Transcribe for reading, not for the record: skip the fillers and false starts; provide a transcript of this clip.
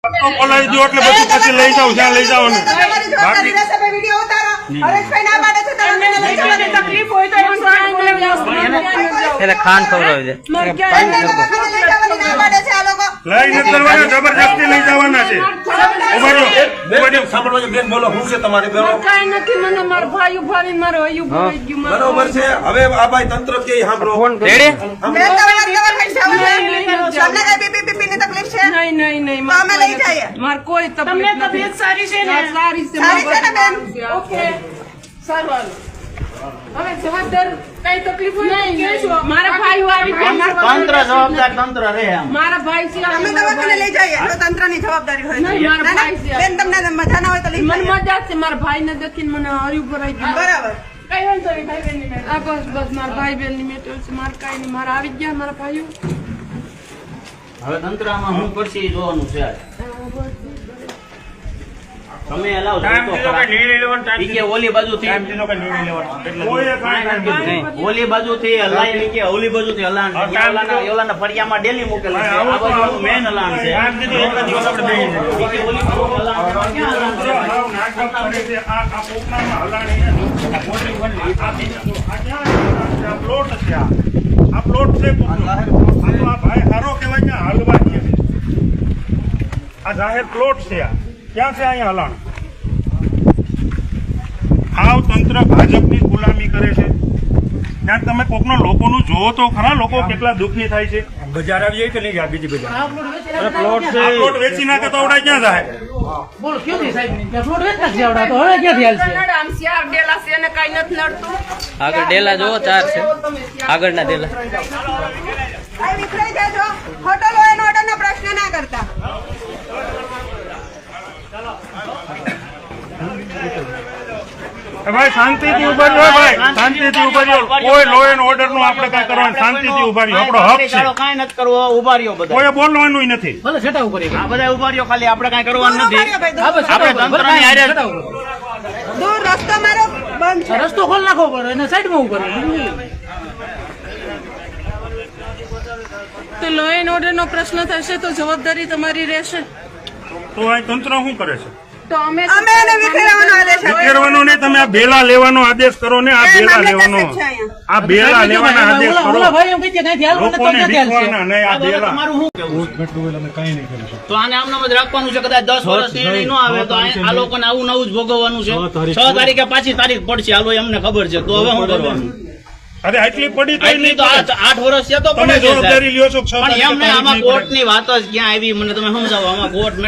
બોલાવી દો એટલે પછી પછી લઈ જાવ જ્યાં લઈ જાવ ને બાકી એટલે ખાંડ ખવડાવી દે લઈ નથી કરવાના જબરજસ્તી લઈ જવાના છે સાંભળવા બેન બોલો શું છે તમારે કઈ નથી મને મારો ભાઈ ઉભાવી મારો હયું ભરાઈ ગયું બરોબર છે હવે આ ભાઈ તંત્ર કે સાંભળો નહીં મારે કોઈ તબિયત સારી છે ને સારી છે ઓકે સારું હવે જવાબદાર કઈ તકલીફ હોય નહીં મારા ભાઈ આવી તંત્ર જવાબદાર તંત્ર રહે મારા ભાઈ છે અમે દવાખાને લઈ જઈએ તો તંત્રની જવાબદારી હોય નહીં, મારા ભાઈ છે. બેન તમને મજા ના હોય તો લઈ મને જઈએ. મજા છે મારા ભાઈ ને દેખીને મને હર્યું ભરાઈ ગયું બરાબર કઈ વાંધો નહીં ભાઈ બહેન ની આ બસ મારા ભાઈ બહેન ની મેટર છે મારે કઈ નહીં મારા આવી ગયા મારા ભાઈઓ હવે તંત્રમાં શું કરશે એ જોવાનું છે તમે હલાવો ઓલી બાજુ થી ઓલી બાજુ થી હલાય કે ઓલી બાજુ થી હલાણ ઓલાના ફળિયામાં ડેલી મોકલે છે આ બાજુ મેન હલાણ છે આ પ્લોટ છે ભાઈ હારો કહેવાય કે હાલવા છે આ જાહેર પ્લોટ છે ક્યાં છે અહીંયા હલાણ આવ તંત્ર ભાજપની ગુલામી કરે છે ત્યાં તમે કોકનો લોકોનું જોવો તો ખરા લોકો કેટલા દુઃખી થાય છે બજાર આવી જાય કે નહીં જાય બીજી બજાર પ્લોટ છે પ્લોટ વેચી નાખે તો આવડા ક્યાં જાય બોલો કેવું નહીં સાહેબ પ્લોટ વેચતા જ આવડા તો હવે ક્યાંથી હાલશે આમ શિયાર ડેલા છે ને કઈ નથી નડતું આગળ ડેલા જોવો 4 છે આગળના ડેલા ભાઈ વિખરાઈ જાજો ખોટો લો એનો ઓર્ડરનો પ્રશ્ન ના કરતા ભાઈ શાંતિથી ઉભા રહ્યો ભાઈ શાંતિથી ઉભા રહ્યો કોઈ લો એન્ડ ઓર્ડર નું આપણે કઈ કરવાનું શાંતિથી ઉભા રહ્યો આપણો હક છે કાંઈ નથી કરવો ઉભા રહ્યો બધા કોઈ બોલવાનું નથી ભલે છેટા ઉપર આ બધા ઉભા રહ્યો ખાલી આપણે કાંઈ કરવાનું નથી આપણે તંત્રની હારે દૂર રસ્તો મારો બંધ છે રસ્તો ખોલ નાખવો પડે અને સાઈડમાં ઉભો રહે તો લો એન્ડ ઓર્ડર નો પ્રશ્ન થશે તો જવાબદારી તમારી રહેશે તો આ તંત્ર શું કરે છે તો અમે એને વિખેરવાનો આદેશ આપ્યો. વિખેરવાનો ને તમે આ બેલા લેવાનો આદેશ કરો ને આ બેલા લેવાનો મામલતદાર સાહેબ છે અહીંયા. આ બેલા લેવાના આદેશ કરો ઓલા ભાઈ એમ કહી દે ક્યાંથી હાલવું ને તો લોકોને ક્યાંથી હાલશે વિખવાના નહીં આ બેલા તમારું શું કેવું તો આને આમનામ જ રાખવાનું છે કદાચ 10 વર્ષ નિર્ણય ન આવે તો આ લોકોને આવું નવું જ ભોગવવાનું છે 6 તારીખે પાછી તારીખ પડશે હાલો એમને ખબર છે તો હવે શું કરવાનું અરે આટલી પડી તો એટલી તો 8 વર્ષ છે તો તમે પડે છે જવાબદારી લ્યો છો પણ એમ નહીં આમાં કોર્ટની વાત જ ક્યાં આવી મને તમે સમજાવો આમાં કોર્ટ